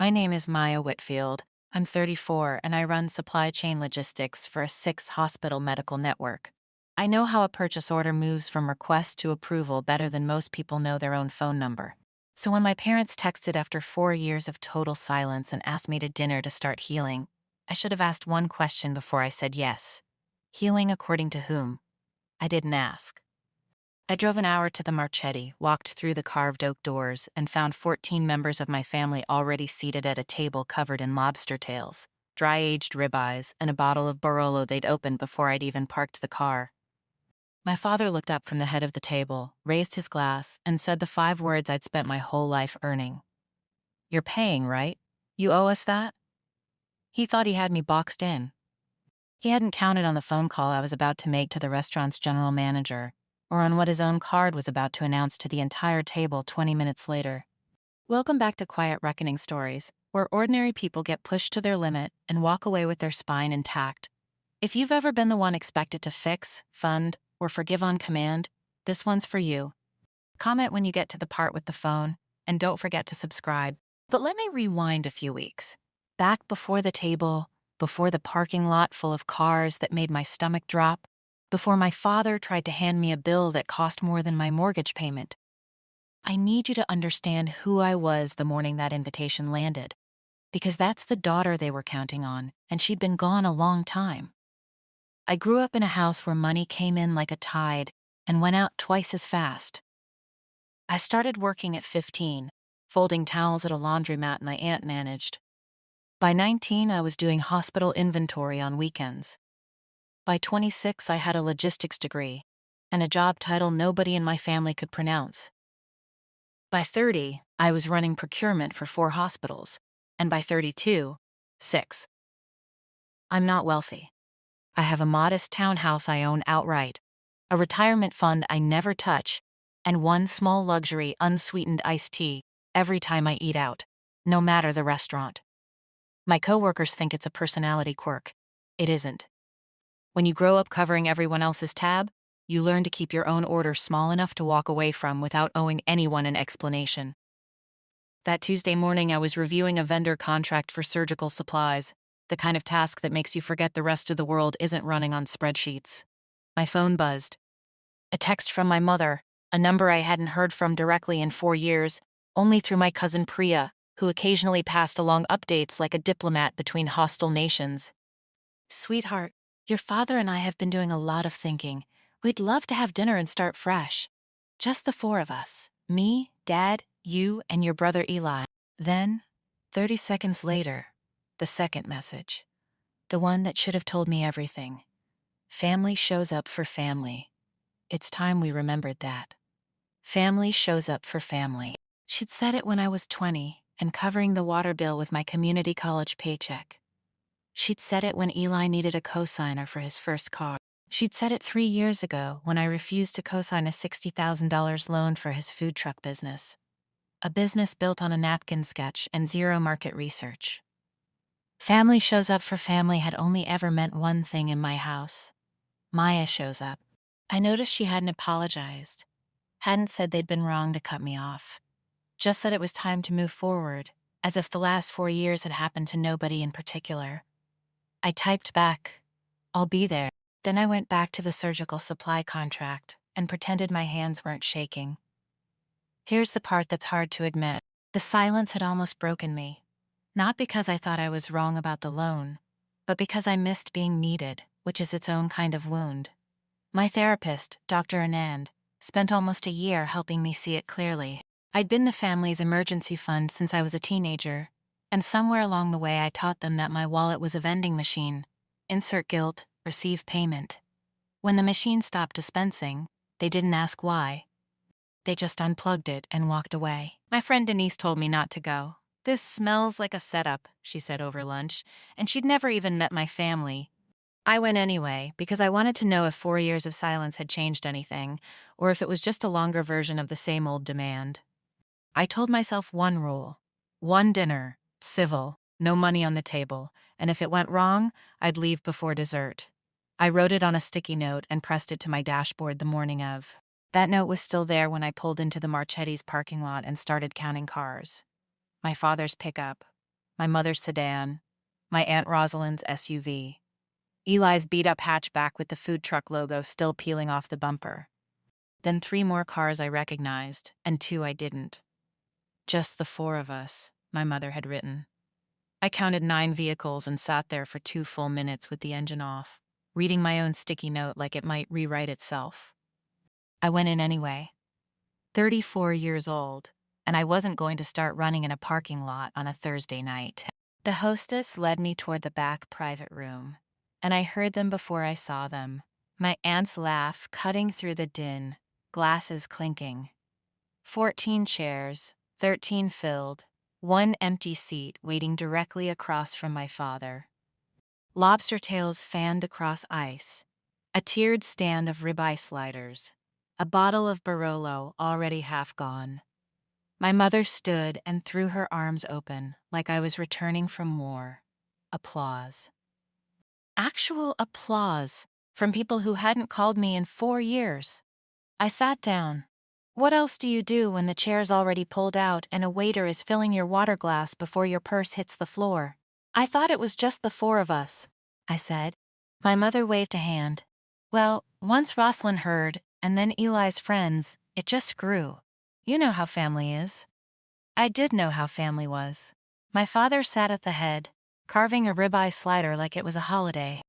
My name is Maya Whitfield. I'm 34 and I run supply chain logistics for a 6-hospital medical network. I know how a purchase order moves from request to approval better than most people know their own phone number. So when my parents texted after 4 years of total silence and asked me to dinner to start healing, I should have asked one question before I said yes. Healing according to whom? I didn't ask. I drove an hour to the Marchetti, walked through the carved oak doors, and found 14 members of my family already seated at a table covered in lobster tails, dry-aged ribeyes, and a bottle of Barolo they'd opened before I'd even parked the car. My father looked up from the head of the table, raised his glass, and said the 5 words I'd spent my whole life earning. "You're paying, right? You owe us that?" He thought he had me boxed in. He hadn't counted on the phone call I was about to make to the restaurant's general manager, or on what his own card was about to announce to the entire table 20 minutes later. Welcome back to Quiet Reckoning Stories, where ordinary people get pushed to their limit and walk away with their spine intact. If you've ever been the one expected to fix, fund, or forgive on command, this one's for you. Comment when you get to the part with the phone, and don't forget to subscribe. But let me rewind a few weeks. Back before the table, before the parking lot full of cars that made my stomach drop, before my father tried to hand me a bill that cost more than my mortgage payment. I need you to understand who I was the morning that invitation landed, because that's the daughter they were counting on, and she'd been gone a long time. I grew up in a house where money came in like a tide and went out twice as fast. I started working at 15, folding towels at a laundromat my aunt managed. By 19, I was doing hospital inventory on weekends. By 26, I had a logistics degree and a job title nobody in my family could pronounce. By 30, I was running procurement for 4 hospitals, and by 32, 6. I'm not wealthy. I have a modest townhouse I own outright, a retirement fund I never touch, and one small luxury unsweetened iced tea every time I eat out, no matter the restaurant. My coworkers think it's a personality quirk. It isn't. When you grow up covering everyone else's tab, you learn to keep your own order small enough to walk away from without owing anyone an explanation. That Tuesday morning, I was reviewing a vendor contract for surgical supplies, the kind of task that makes you forget the rest of the world isn't running on spreadsheets. My phone buzzed. A text from my mother, a number I hadn't heard from directly in 4 years, only through my cousin Priya, who occasionally passed along updates like a diplomat between hostile nations. "Sweetheart, your father and I have been doing a lot of thinking. We'd love to have dinner and start fresh. Just the 4 of us. Me, Dad, you, and your brother Eli." Then, 30 seconds later, the second message. The one that should have told me everything. Family shows up for family. It's time we remembered that. Family shows up for family. She'd said it when I was 20 and covering the water bill with my community college paycheck. She'd said it when Eli needed a cosigner for his first car. She'd said it 3 years ago when I refused to cosign a $60,000 loan for his food truck business. A business built on a napkin sketch and zero market research. Family shows up for family had only ever meant one thing in my house. Maya shows up. I noticed she hadn't apologized, hadn't said they'd been wrong to cut me off. Just that it was time to move forward, as if the last 4 years had happened to nobody in particular. I typed back, "I'll be there." Then I went back to the surgical supply contract and pretended my hands weren't shaking. Here's the part that's hard to admit. The silence had almost broken me. Not because I thought I was wrong about the loan, but because I missed being needed, which is its own kind of wound. My therapist, Dr. Anand, spent almost a year helping me see it clearly. I'd been the family's emergency fund since I was a teenager, and somewhere along the way I taught them that my wallet was a vending machine. Insert guilt, receive payment. When the machine stopped dispensing, they didn't ask why. They just unplugged it and walked away. My friend Denise told me not to go. "This smells like a setup," she said over lunch, and she'd never even met my family. I went anyway, because I wanted to know if 4 years of silence had changed anything, or if it was just a longer version of the same old demand. I told myself one rule. One dinner, civil, no money on the table, and if it went wrong, I'd leave before dessert. I wrote it on a sticky note and pressed it to my dashboard the morning of. That note was still there when I pulled into the Marchetti's parking lot and started counting cars. My father's pickup. my mother's sedan, my Aunt Rosalind's SUV, Eli's beat-up hatchback with the food truck logo still peeling off the bumper. Then 3 more cars I recognized, and 2 I didn't. Just the 4 of us, my mother had written. I counted 9 vehicles and sat there for 2 full minutes with the engine off, reading my own sticky note like it might rewrite itself. I went in anyway. 34 years old, and I wasn't going to start running in a parking lot on a Thursday night. The hostess led me toward the back private room, and I heard them before I saw them. My aunt's laugh cutting through the din, glasses clinking. 14 chairs, 13 filled, 1 empty seat waiting directly across from my father. Lobster tails fanned across ice, a tiered stand of ribeye sliders, a bottle of Barolo already half gone. My mother stood and threw her arms open like I was returning from war. Applause. Actual applause from people who hadn't called me in 4 years. I sat down. What else do you do when the chair's already pulled out and a waiter is filling your water glass before your purse hits the floor? I thought it was just the 4 of us, I said. My mother waved a hand. Well, once Rosalind heard, and then Eli's friends, it just grew. You know how family is. I did know how family was. My father sat at the head, carving a ribeye slider like it was a holiday.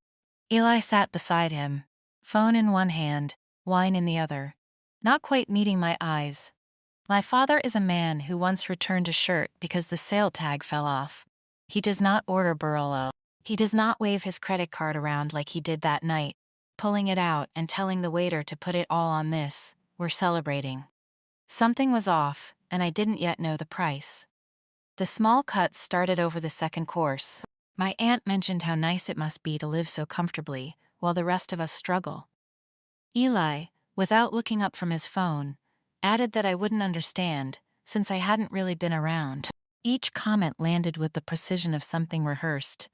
Eli sat beside him, phone in one hand, wine in the other, not quite meeting my eyes. My father is a man who once returned a shirt because the sale tag fell off. He does not order Barolo. He does not wave his credit card around like he did that night, pulling it out and telling the waiter to put it all on this. We're celebrating. Something was off, and I didn't yet know the price. The small cuts started over the second course. My aunt mentioned how nice it must be to live so comfortably, while the rest of us struggle. Eli, without looking up from his phone, added that I wouldn't understand, since I hadn't really been around. Each comment landed with the precision of something rehearsed.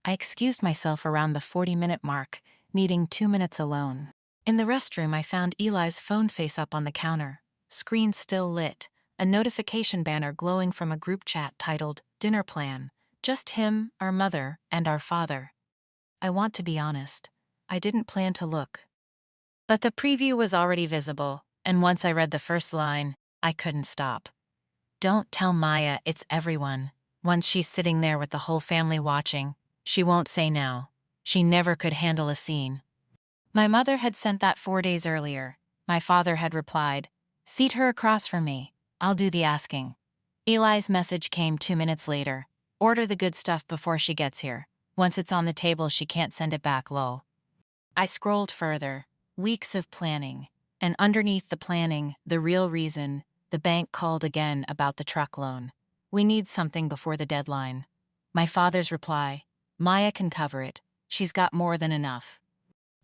I excused myself around the 40-minute mark, needing 2 minutes alone. In the restroom, I found Eli's phone face up on the counter, screen still lit, a notification banner glowing from a group chat titled Dinner Plan, just him, our mother, and our father. I want to be honest, I didn't plan to look. But the preview was already visible, and once I read the first line, I couldn't stop. Don't tell Maya it's everyone. Once she's sitting there with the whole family watching, she won't say no. She never could handle a scene. My mother had sent that 4 days earlier. My father had replied, seat her across from me. I'll do the asking. Eli's message came 2 minutes later. Order the good stuff before she gets here. Once it's on the table, she can't send it back low. I scrolled further. Weeks of planning. And underneath the planning, the real reason, the bank called again about the truck loan. We need something before the deadline. My father's reply, Maya can cover it. She's got more than enough.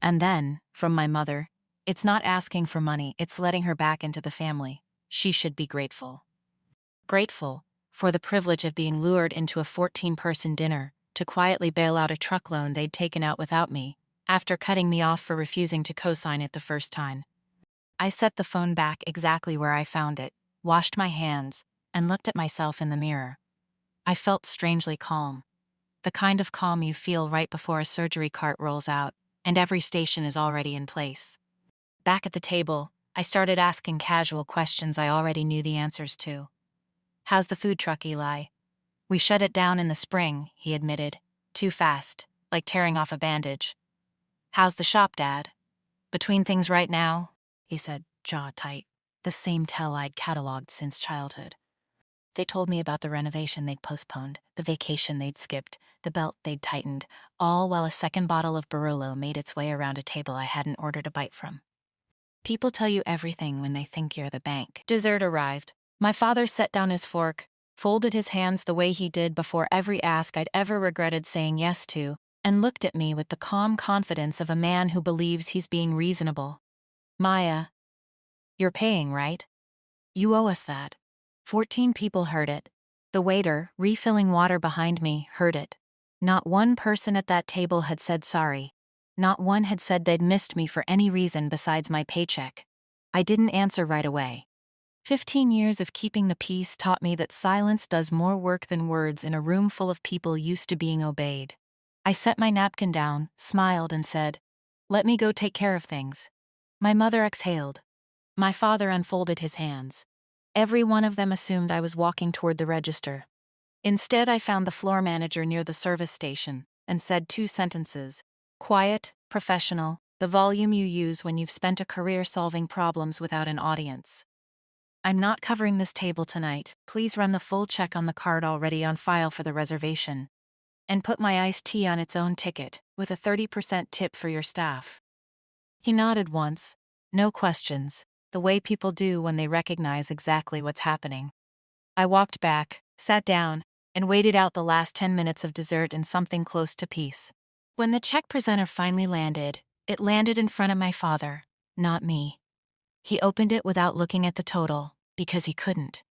And then, from my mother, it's not asking for money, it's letting her back into the family. She should be grateful. Grateful for the privilege of being lured into a 14-person dinner to quietly bail out a truck loan they'd taken out without me, after cutting me off for refusing to co-sign it the first time. I set the phone back exactly where I found it, washed my hands, and looked at myself in the mirror. I felt strangely calm. The kind of calm you feel right before a surgery cart rolls out, and every station is already in place. Back at the table, I started asking casual questions I already knew the answers to. How's the food truck, Eli? We shut it down in the spring, he admitted. Too fast, like tearing off a bandage. How's the shop, Dad? Between things right now, he said, jaw tight, the same tell I'd cataloged since childhood. They told me about the renovation they'd postponed, the vacation they'd skipped, the belt they'd tightened, all while a second bottle of Barolo made its way around a table I hadn't ordered a bite from. People tell you everything when they think you're the bank. Dessert arrived. My father set down his fork, folded his hands the way he did before every ask I'd ever regretted saying yes to, and looked at me with the calm confidence of a man who believes he's being reasonable. Maya, you're paying, right? You owe us that. 14 people heard it. The waiter, refilling water behind me, heard it. Not one person at that table had said sorry. Not one had said they'd missed me for any reason besides my paycheck. I didn't answer right away. 15 years of keeping the peace taught me that silence does more work than words in a room full of people used to being obeyed. I set my napkin down, smiled, and said, "Let me go take care of things." My mother exhaled. My father unfolded his hands. Every one of them assumed I was walking toward the register. Instead, I found the floor manager near the service station and said 2 sentences. Quiet, professional, the volume you use when you've spent a career solving problems without an audience. I'm not covering this table tonight. Please run the full check on the card already on file for the reservation. And put my iced tea on its own ticket, with a 30% tip for your staff. He nodded once. No questions, the way people do when they recognize exactly what's happening. I walked back, sat down, and waited out the last 10 minutes of dessert in something close to peace. When the check presenter finally landed, it landed in front of my father, not me. He opened it without looking at the total, because he couldn't.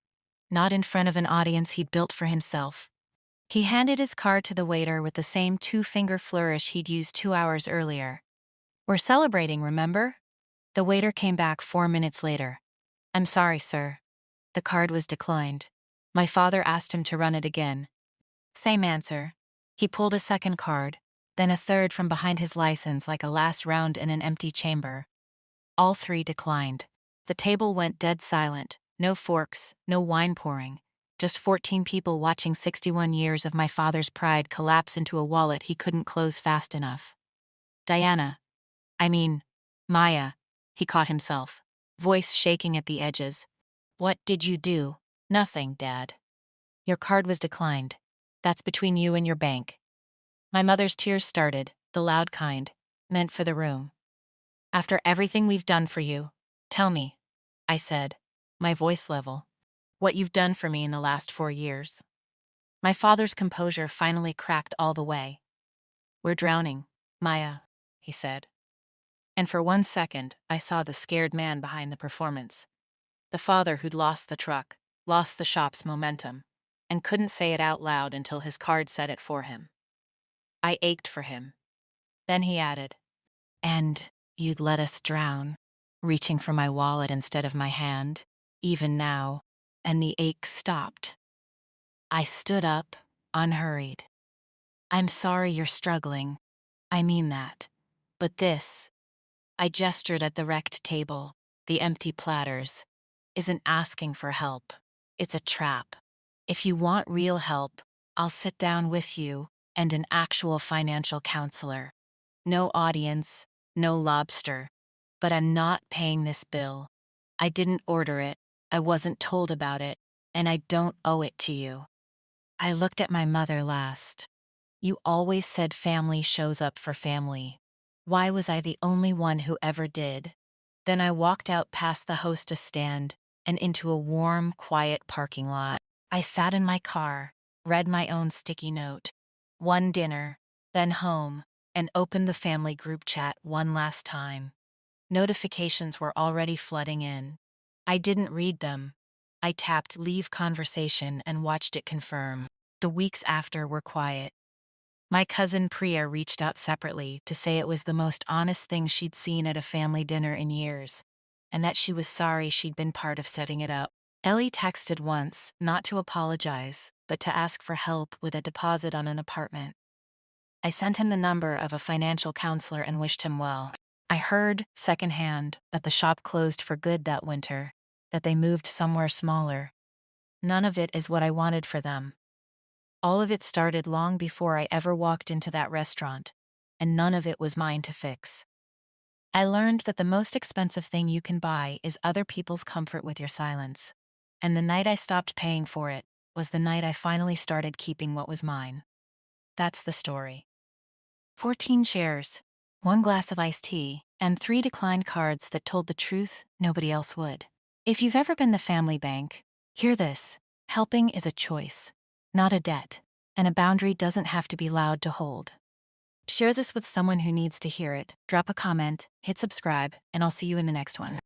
Not in front of an audience he'd built for himself. He handed his card to the waiter with the same 2-finger flourish he'd used 2 hours earlier. "We're celebrating, remember?" The waiter came back 4 minutes later. "I'm sorry, sir." The card was declined. My father asked him to run it again. Same answer. He pulled a second card, then a third from behind his license like a last round in an empty chamber. All 3 declined. The table went dead silent. No forks, no wine pouring. Just 14 people watching 61 years of my father's pride collapse into a wallet he couldn't close fast enough. Maya, he caught himself, voice shaking at the edges. "What did you do?" "Nothing, Dad." "Your card was declined. That's between you and your bank." My mother's tears started, the loud kind, meant for the room. "After everything we've done for you, tell me," I said, my voice level, "what you've done for me in the last 4 years." My father's composure finally cracked all the way. "We're drowning, Maya," he said. And for 1 second, I saw the scared man behind the performance. The father who'd lost the truck, lost the shop's momentum, and couldn't say it out loud until his card said it for him. I ached for him. Then he added, "And you'd let us drown," reaching for my wallet instead of my hand, even now, and the ache stopped. I stood up, unhurried. "I'm sorry you're struggling. I mean that. But this," I gestured at the wrecked table, the empty platters, "isn't asking for help. It's a trap. If you want real help, I'll sit down with you and an actual financial counselor. No audience, no Lobster. But I'm not paying this bill. I didn't order it, I wasn't told about it, and I don't owe it to you." I looked at my mother last. "You always said family shows up for family. Why was I the only one who ever did?" Then I walked out past the hostess stand and into a warm, quiet parking lot. I sat in my car, read my own sticky note. One dinner, then home, and opened the family group chat one last time. Notifications were already flooding in. I didn't read them. I tapped leave conversation and watched it confirm. The weeks after were quiet. My cousin Priya reached out separately to say it was the most honest thing she'd seen at a family dinner in years, and that she was sorry she'd been part of setting it up. Ellie texted once, not to apologize, but to ask for help with a deposit on an apartment. I sent him the number of a financial counselor and wished him well. I heard, secondhand, that the shop closed for good that winter, that they moved somewhere smaller. None of it is what I wanted for them. All of it started long before I ever walked into that restaurant, and none of it was mine to fix. I learned that the most expensive thing you can buy is other people's comfort with your silence. And the night I stopped paying for it was the night I finally started keeping what was mine. That's the story. 14 shares, 1 glass of iced tea, and 3 declined cards that told the truth nobody else would. If you've ever been the family bank, hear this. Helping is a choice, not a debt, and a boundary doesn't have to be loud to hold. Share this with someone who needs to hear it, drop a comment, hit subscribe, and I'll see you in the next one.